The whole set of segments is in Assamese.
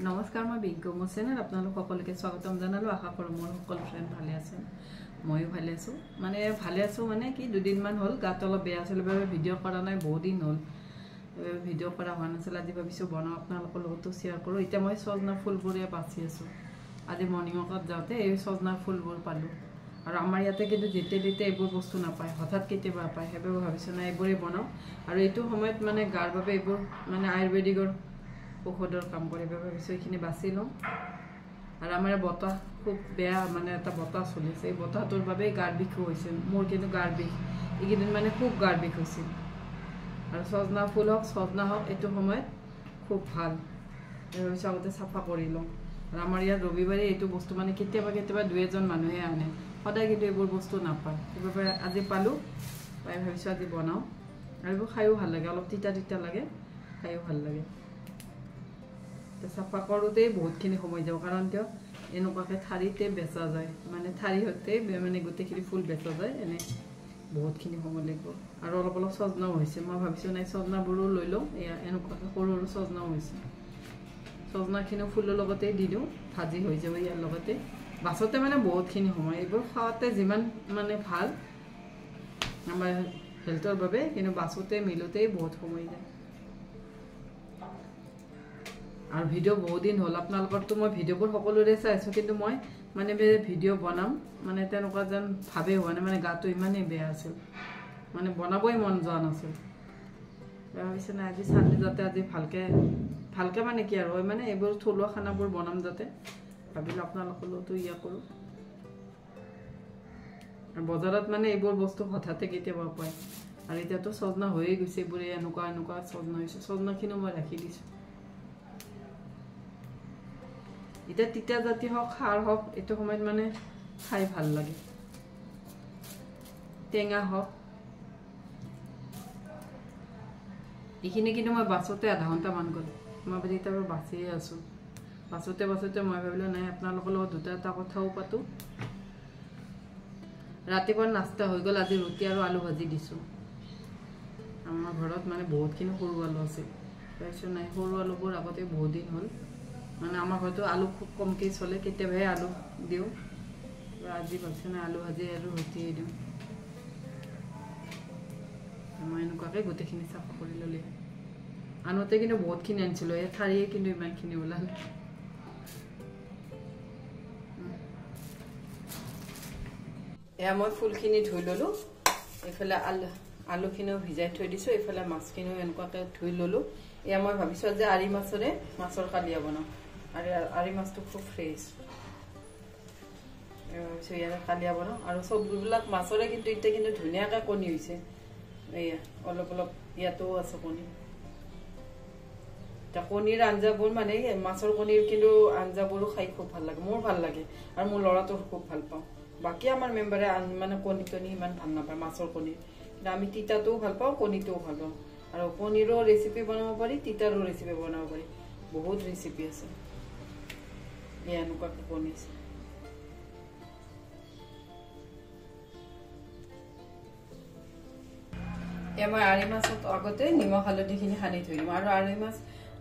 নমস্কাৰ মই বিংকু মোচেনৰ আপোনালোক সকলোকে স্বাগতম জনালো আশা কৰোঁ মোৰ সকলো ফ্ৰেণ্ড ভালে আছে ময়ো ভালে আছো মানে কি দুদিন মান হ'ল গাত অলপ বেয়া আছিল বাবে ভিডিঅ' কৰা নাই বহুত দিন হ'ল ভিডিঅ' কৰা হোৱা নাছিল আজি ভাবিছো বনাও আপোনালোকৰ লগতো শেয়াৰ কৰো এতিয়া মই সজনা ফুলবোৰে বাছি আছো আজি মৰ্নিং ৱাকত যাওঁতে এই সজনা ফুলবোৰ পালো আৰু আমাৰ ইয়াতে কিন্তু যেতে এইবোৰ বস্তু নাপায় হঠাৎ কেতিয়াবা পায় হেবে ভাবিছো না এইবোৰে বনাও আৰু এইটো সময়ত মানে গাৰ বাবে এইবোৰ মানে আয়ুৰ্বেদিকৰ ঔষধৰ কাম কৰিব ভাবিছো এইখিনি বাছি লওঁ আৰু আমাৰ বতাহ খুব বেয়া মানে এটা বতাহ চলিছে এই বতাহটোৰ বাবে গাৰ বিষ হৈছে মোৰ কিন্তু গাৰ বিষ এইকেইদিন মানে খুব গাৰ বিষ হৈছিল আৰু সজনা ফুল হওক এইটো সময়ত খুব ভাল ভাবিছো আগতে চাফা কৰি লওঁ আৰু আমাৰ ইয়াত ৰবিবাৰে এইটো বস্তু মানে কেতিয়াবা দুই এজন মানুহে আনে সদায় কিন্তু এইবোৰ বস্তু নাপায় সেইবাবে আজি পালো পাই ভাবিছো আজি বনাও আৰু এইবোৰ খাইও ভাল লাগে অলপ তিতা লাগে খাইও ভাল লাগে চাফা কৰোঁতে বহুতখিনি সময় যাওঁ কাৰণ কিয় এনেকুৱাকৈ ঠাৰিতে বেচা যায় মানে ঠাৰি হতে মানে গোটেইখিনি ফুল বেচা যায় এনে বহুতখিনি সময় লাগিব আৰু অলপ সজনাও হৈছে মই ভাবিছো নাই সজনাবোৰো লৈ লওঁ এয়া এনেকুৱাকৈ সৰু সজনাও হৈছে সজনাখিনিও ফুলৰ লগতে দি দিওঁ ভাজি হৈ যাব ইয়াৰ লগতে বাছতে মানে বহুতখিনি সময় এইবোৰ খাওঁতে যিমান মানে ভাল আমাৰ হেল্থৰ বাবে কিন্তু বাছতে মিলোতেই বহুত সময় যায় আৰু ভিডিঅ' বহুত দিন হ'ল আপোনালোকৰতো মই ভিডিঅ'বোৰ সকলোৰে চাইছো কিন্তু মই মানে ভিডিঅ' বনাম মানে তেনেকুৱা যেন ভাবে হোৱা নাই মানে গাটো ইমানেই বেয়া আছিল মানে বনাবই মন যোৱা নাছিল ভাবিছো না আজি চানডে যাতে আজি ভালকে মানে কি আৰু মানে এইবোৰ থলুৱা খানাবোৰ বনাম যাতে ভাবিলো আপোনালোকলৈতো ইয়া কৰোঁ আৰু বজাৰত মানে এইবোৰ বস্তু হঠাতে কেতিয়াবা পায় আৰু এতিয়াতো সজনা হৈয়ে গৈছে এইবোৰে এনেকুৱা সজনা হৈছে সজনাখিনিও মই ৰাখি দিছোঁ এটা তিতা জাতি হওক খাৰ হওক এইটো সময়ত মানে খাই ভাল লাগে টেঙা হওক এইখিনি কিন্তু মই বাছতে আধা ঘণ্টামান গ'ল মই বুলি এতিয়া বাছিয়ে আছোঁ বাছতে মই ভাবিলোঁ নাই আপোনালোকৰ লগত দুটা কথাও পাতোঁ ৰাতিপুৱা নাস্তা হৈ গ'ল আজি ৰুটি আৰু আলু ভাজি দিছোঁ আমাৰ ঘৰত মানে বহুতখিনি সৰু আলু আছিল তাৰপিছত নাই সৰু আলুবোৰ আগতে বহুত দিন হ'ল মানে আমাৰ ঘৰতো আলু খুব কমকৈ চলে কেতিয়াবাহে আলু দিওঁ আজি ভাবিছোঁ না আলু ভাজি আৰু ৰুটিয়ে দিওঁ মই এনেকুৱাকৈ গোটেইখিনি চাফা কৰি ল'লে আনোতে কিন্তু বহুতখিনি আনিছিলোঁ এই ঠাৰিয়ে কিন্তু ইমানখিনি ওলাল এয়া মই ফুলখিনি ধুই ল'লোঁ এইফালে আলুখিনিও ভিজাই থৈ দিছোঁ এইফালে মাছখিনিও এনেকুৱাকৈ ধুই ল'লোঁ এয়া মই ভাবিছোঁ যে আৰি মাছৰে মাছৰ কালিয়া বনাওঁ আৰু আৰি মাছটো খুব ফ্ৰেছ ভাবিছোঁ ইয়াৰে কালিয়া বনাওঁ আৰু চববিলাক মাছৰে কিন্তু এতিয়া কিন্তু ধুনীয়াকৈ কণী হৈছে এয়া অলপ ইয়াতো আছে কণী এতিয়া কণীৰ আঞ্জাবোৰ মানে মাছৰ কণীৰ কিন্তু আঞ্জাবোৰো খাই খুব ভাল লাগে মোৰ ভাল লাগে আৰু মোৰ ল'ৰাটো খুব ভাল পাওঁ বাকী আমাৰ মেম্বাৰে মানে কণী ইমান ভাল নাপায় মাছৰ কণী কিন্তু আমি তিতাটোও ভাল পাওঁ কণীটোও ভাল পাওঁ আৰু কণীৰো ৰেচিপি বনাব পাৰি তিতাৰো ৰেচিপি বনাব পাৰি বহুত ৰেচিপি আছে এয়া এনেকুৱাকৈ কণী আছে এয়া মই আৰি মাছত আগতে নিমখ হালধিখিনি সানি থৈ দিওঁ আৰু আৰি মাছ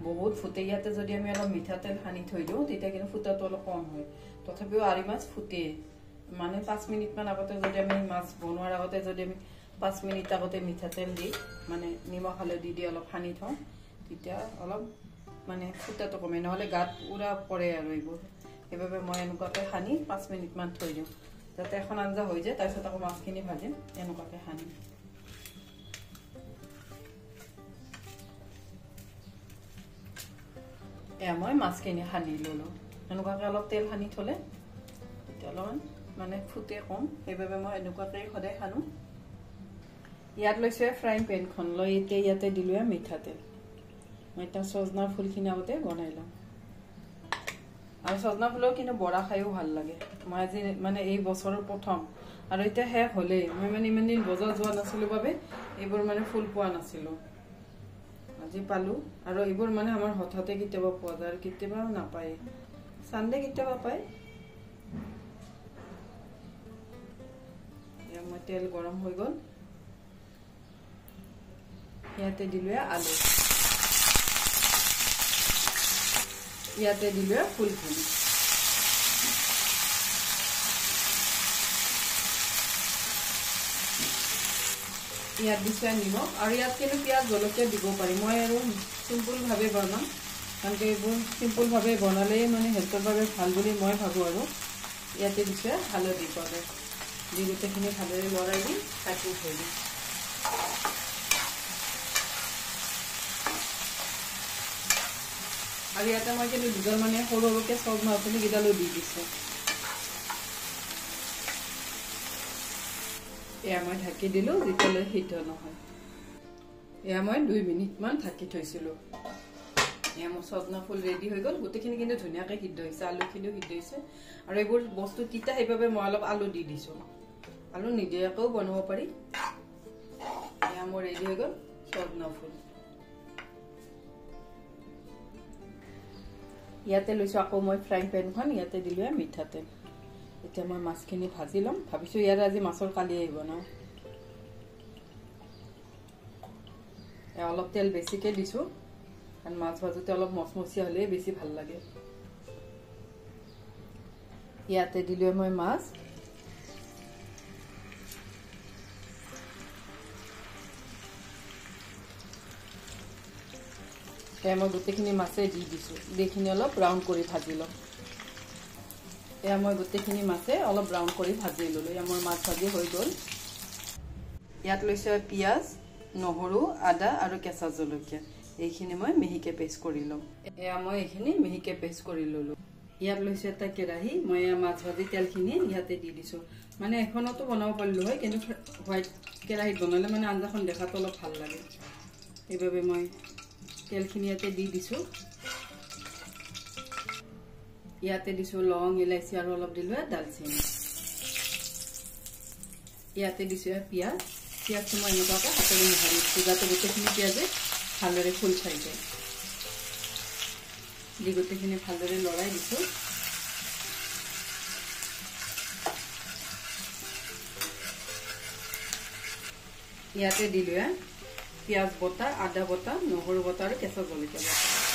বহুত ফুটে ইয়াতে যদি আমি অলপ মিঠাতেল সানি থৈ দিওঁ তেতিয়া কিন্তু ফুটাটো অলপ কম হয় তথাপিও আৰি মাছ ফুটে মানে 5 মিনিটমান আগতে যদি আমি মাছ বনোৱাৰ আগতে যদি আমি 5 মিনিট আগতে মিঠাতেল দি মানে নিমখ হালধি দি অলপ সানি থওঁ তেতিয়া অলপ মানে ফুটাটো কমে নহ'লে গাত পুৰা পৰে আৰু এইবোৰ সেইবাবে মই এনেকুৱাকৈ সানি 5 মিনিটমান থৈ দিওঁ যাতে এখন আঞ্জা হৈ যায় তাৰপিছত আকৌ মাছখিনি ভাজিম এনেকুৱাকৈ সানি এয়া মই মাছখিনি সানি ল'লোঁ এনেকুৱাকৈ অলপ তেল সানি থ'লে তেতিয়া অলপমান মানে ফুটে কম সেইবাবে মই এনেকুৱাকৈ সদায় সানো ইয়াত লৈছোঁ ফ্ৰাইং পেনখন লৈ এতিয়া ইয়াতে দিলোঁ মিঠাতেল মই এতিয়া সজনাৰ ফুলখিনি আগতে বনাই লওঁ আৰু সজনা ফুলৰ কিন্তু বৰা খায়ো ভাল লাগে মই আজি মানে এই বছৰৰ প্ৰথম আৰু এতিয়া শেষ হ'লেই মই মানে ইমান দিন বজাৰ যোৱা নাছিলোঁ বাবে এইবোৰ মানে ফুল পোৱা নাছিলোঁ আজি পালোঁ আৰু এইবোৰ মানে আমাৰ হঠাতে কেতিয়াবা পোৱা যায় আৰু কেতিয়াবা নাপায় চানডে কেতিয়াবা পায় মই তেল গৰম হৈ গ'ল ইয়াতে দিলোঁ আলু ইয়াতে দিলো ফুলখিনি ইয়াত দিছো নিমখ আৰু ইয়াত কিন্তু পিঁয়াজ জলকীয়া দিব পাৰি মই আৰু চিম্পলভাৱে বনাম কাৰণ এইবোৰ চিম্পলভাৱে বনালেই মানে হেল্থৰ বাবে ভাল বুলি মই ভাবোঁ আৰু ইয়াতে দিছো হালধি পাউডাৰ দি গোটেইখিনি ভালদৰে লৰাই দি কাটি থৈ দিম আৰু ইয়াতে মই কিন্তু দুজন মানে সৰু সৰুকৈ চব মাছখিনি কেইডালো দি দিছোঁ এয়া মই ঢাকি দিলোঁ যেতিয়ালৈ সিদ্ধ নহয় এয়া মই 2 মিনিটমান ঢাকি থৈছিলোঁ এয়া মোৰ সজনা ফুল ৰেডি হৈ গ'ল গোটেইখিনি কিন্তু ধুনীয়াকৈ সিদ্ধ হৈছে আলুখিনিও সিদ্ধ হৈছে আৰু এইবোৰ বস্তু তিতা সেইবাবে মই অলপ আলু দি দিছোঁ আলু নিদিয়াকৈও বনাব পাৰি এয়া মোৰ ৰেডি হৈ গ'ল সজনা ফুল ইয়াতে লৈছোঁ আকৌ মই ফ্ৰাইং পেনখন ইয়াতে দিলোঁ মিঠাতেল এতিয়া মই মাছখিনি ভাজি ল'ম ভাবিছোঁ ইয়াত আজি মাছৰ কালি আহিব ন অলপ তেল বেছিকৈ দিছোঁ কাৰণ মাছ ভাজোতে অলপ মচমচীয়া হ'লে বেছি ভাল লাগে ইয়াতে দিলোঁ মই মাছ এয়া মই গোটেইখিনি মাছে দি দিছোঁ এইখিনি অলপ ব্ৰাউন কৰি ভাজি ল'ম এয়া মই গোটেইখিনি মাছে অলপ ব্ৰাউন কৰি ভাজি ল'লোঁ এয়া মোৰ মাছ ভাজি হৈ গ'ল ইয়াত লৈছোঁ পিঁয়াজ নহৰু আদা আৰু কেঁচা জলকীয়া এইখিনি মই মিহিকৈ পেষ্ট কৰি ল'ম এয়া মই এইখিনি মিহিকৈ পেষ্ট কৰি ল'লোঁ ইয়াত লৈছোঁ এটা কেৰাহী মই মাছ ভাজি তেলখিনি ইয়াতে দি দিছোঁ মানে এখনতো বনাব পাৰিলোঁ হয় কিন্তু হোৱাইট কেৰাহীত বনালে মানে আঞ্জাখন দেখাটো অলপ ভাল লাগে সেইবাবে মই তেলখিনি ইয়াতে দি দিছোঁ ইয়াতে দিছোঁ লং ইলাইচি আৰু অলপ দিলোঁ দালচেনি ইয়াতে দিছোঁ পিঁয়াজটো মই এনেকুৱাকৈ হাতেৰে মিহলি দিছোঁ যাতে গোটেইখিনি পিঁয়াজে ভালদৰে ফুল খাই যায় দি গোটেইখিনি ভালদৰে লৰাই দিছোঁ ইয়াতে দিলোঁ পিঁয়াজ বটা আদা বটা নহৰু বটা আৰু কেঁচা জলকীয়া বটা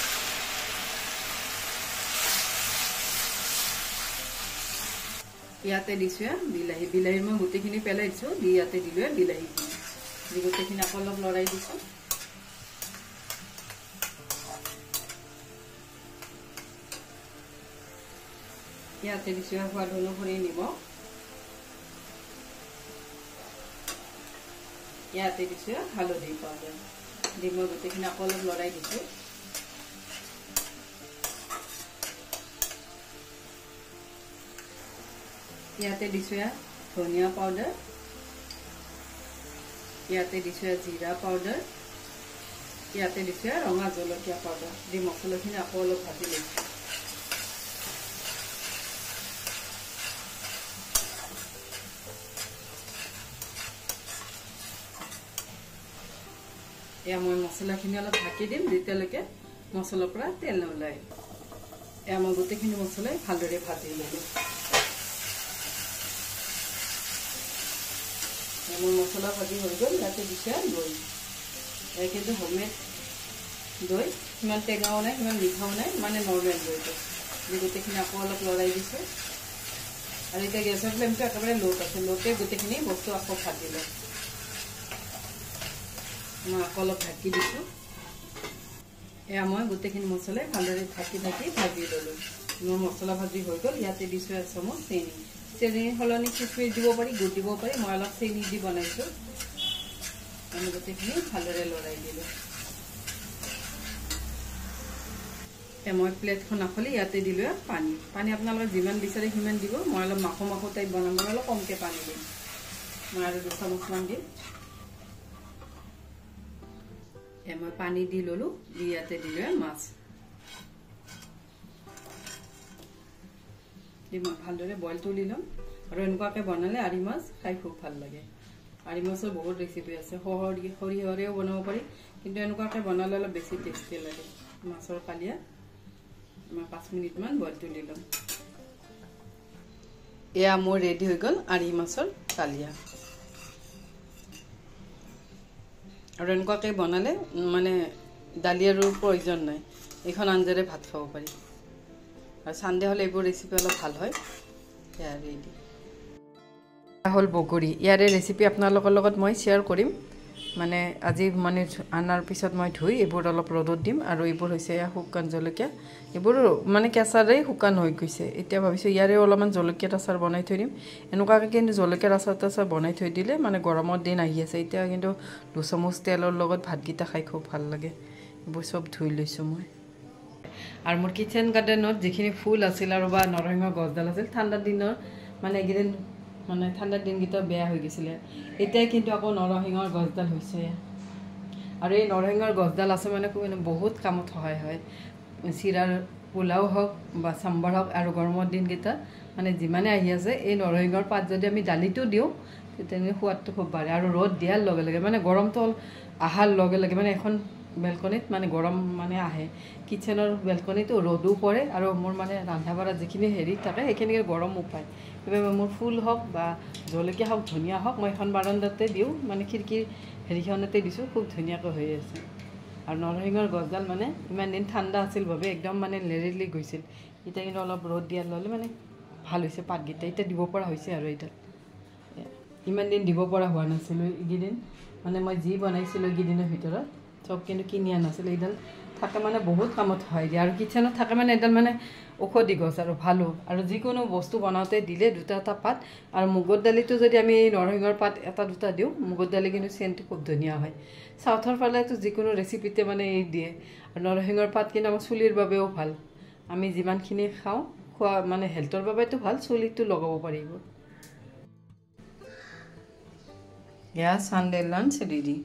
ইয়াতে দিছোঁ বিলাহী মই গোটেইখিনি পেলাই দিছোঁ দি ইয়াতে দিলোঁ বিলাহীখিনি দি গোটেইখিনি আকৌ অলপ লৰাই দিছোঁ ইয়াতে দিছোঁ সোৱাদ অনুসৰি নিমখ ইয়াতে দিছোঁ হালধি পাউডাৰ দি মই গোটেইখিনি আকৌ অলপ লৰাই দিছোঁ ইয়াতে দিছোঁ ধনিয়া পাউডাৰ ইয়াতে দিছোঁ জিৰা পাউডাৰ ইয়াতে দিছোঁ ৰঙা জলকীয়া পাউডাৰ দি মছলাখিনি আকৌ অলপ ভাজি লৈছোঁ এয়া মই মছলাখিনি অলপ ঢাকি দিম যেতিয়ালৈকে মছলাৰ পৰা তেল নোলায় এয়া মই গোটেইখিনি মছলাই ভালদৰে ভাজি ল'লোঁ মোৰ মছলা ভাজি হৈ গ'ল ইয়াতে দিছে দৈ এয়া কিন্তু হোমমেড দৈ সিমান টেঙাও নাই সিমান মিঠাও নাই মানে নৰ্মেল দৈটো দি গোটেইখিনি আকৌ অলপ লৰাই দিছোঁ আৰু এতিয়া গেছৰ ফ্লেমটো একেবাৰে ল'ত আছে ল'তে গোটেইখিনি বস্তু আকৌ ভাজি লওঁ মই আকৌ অলপ ঢাকি দিছোঁ এয়া মই গোটেইখিনি মছলাই ভালদৰে ঢাকি ভাজি ল'লোঁ মোৰ মছলা ভাজি হৈ গ'ল ইয়াতে দিছোঁ এচামুচ চেনি সলনি কিচমিচ দিব পাৰি গুড় দিব পাৰি মই অলপ চেনি দি বনাইছোঁ আমি গোটেইখিনি ভালদৰে লৰাই দিলোঁ মই প্লেটখন আখলি ইয়াতে দিলোঁ পানী আপোনালোকে যিমান বিচাৰে সিমান দিব মই অলপ মাখো টাইপ বনাম মই অলপ কমকৈ পানী দিম মই আৰু 2 চামুচমান দিম মই পানী দি ল'লোঁ দি ইয়াতে দিলোঁ মাছ দি মই ভালদৰে বইল তুলি ল'ম আৰু এনেকুৱাকৈ বনালে আৰি মাছ খাই খুব ভাল লাগে আৰি মাছৰ বহুত ৰেচিপি আছে সৰিয়হৰেও বনাব পাৰি কিন্তু এনেকুৱাকৈ বনালে অলপ বেছি টেষ্টি লাগে মাছৰ কালিয়া মই 5 মিনিটমান বইল তুলি ল'ম এয়া মোৰ ৰেডি হৈ গ'ল আৰি মাছৰ কালিয়া আৰু এনেকুৱাকৈ বনালে মানে দালি আৰু প্ৰয়োজন নাই এইখন আঞ্জাৰে ভাত খাব পাৰি আৰু সানডে হলে এইবোৰ ৰেচিপি অলপ ভাল হয় ইয়া ৰেডি হল বগৰী ইয়াৰে ৰেচিপি আপোনালোকৰ লগত মই শেয়াৰ কৰিম মানে আজি মানে আনাৰ পিছত মই ধুই এইবোৰ অলপ ৰ'দত দিম আৰু এইবোৰ হৈছে শুকান জলকীয়া এইবোৰ মানে কেঁচাৰেই শুকান হৈ গৈছে এতিয়া ভাবিছোঁ ইয়াৰে অলপমান জলকীয়া আচাৰ বনাই থৈ দিম এনেকুৱাকৈ কিন্তু জলকীয়াৰ আচাৰ বনাই থৈ দিলে মানে গৰমৰ দিন আহি আছে এতিয়া কিন্তু 2 চামুচ তেলৰ লগত ভাতকেইটা খাই খুব ভাল লাগে এইবোৰ চব ধুই লৈছোঁ মই আৰু মোৰ কিচেন গাৰ্ডেনত যিখিনি ফুল আছিল আৰু বা নৰসিংহৰ গছডাল আছিল ঠাণ্ডাৰ দিনৰ মানে এইকেইদিন মানে ঠাণ্ডাৰ দিনকেইটা বেয়া হৈ গৈছিলে এতিয়া কিন্তু আকৌ নৰসিংহৰ গছডাল হৈছে আৰু এই নৰসিংহৰ গছডাল আছে মানে বহুত কামত সহায় হয় চিৰাৰ পোলাও হওক বা চাম্বাৰ হওক আৰু গৰমৰ দিনকেইটা মানে যিমানে আহি আছে এই নৰসিংহৰ পাত যদি আমি দালিটো দিওঁ তেতিয়া সোৱাদটো খুব বাঢ়ে আৰু ৰ'দ দিয়াৰ লগে লগে মানে গৰমটো আহাৰ লগে লগে মানে এখন বেলকনিত মানে গৰম মানে আহে কিচেনৰ বেলকনিটো ৰ'দো পৰে আৰু মোৰ মানে ৰান্ধা বাঢ়া যিখিনি হেৰি থাকে সেইখিনি গৰমো পায় সেইবাবে মোৰ ফুল হওক বা জলকীয়া হওক ধনিয়া হওক মই এখন বাৰান্দাতে দিওঁ মানে খিৰিকীৰ হেৰিখনতে দিছোঁ খুব ধুনীয়াকৈ হৈ আছে আৰু নৰসিংহৰ গছডাল মানে ইমান দিন ঠাণ্ডা আছিল বাবে একদম মানে লেৰেলি গৈছিল এতিয়া কিন্তু অলপ ৰ'দ দিয়াৰ লগে মানে ভাল হৈছে পাতকেইটা এতিয়া দিব পৰা হৈছে আৰু এইডাল ইমান দিন দিব পৰা হোৱা নাছিলোঁ এইকেইদিন মানে মই যি বনাইছিলোঁ এইকেইদিনৰ ভিতৰত চব কিন্তু কিনি আনাছিলোঁ এইডাল থাকে মানে বহুত কামত সহায় দিয়ে আৰু কিচেনত থাকে মানে এডাল মানে ঔষধি গছ আৰু ভালো আৰু যিকোনো বস্তু বনাওঁতে দিলে দুটা এটা পাত আৰু মুগৰ দালিটো যদি আমি নৰসিংহৰ পাত এটা দুটা দিওঁ মুগৰ দালি কিন্তু চেণ্টটো খুব ধুনীয়া হয় সাউথৰ ফালেতো যিকোনো ৰেচিপিতে মানে এই দিয়ে আৰু নৰসিংহৰ পাত কিন্তু আমাৰ চুলিৰ বাবেও ভাল আমি যিমানখিনি খাওঁ খোৱা মানে হেল্থৰ বাবেতো ভাল চুলিটো লগাব পাৰিব ইয়া সানডে লাঞ্চ ৰেডি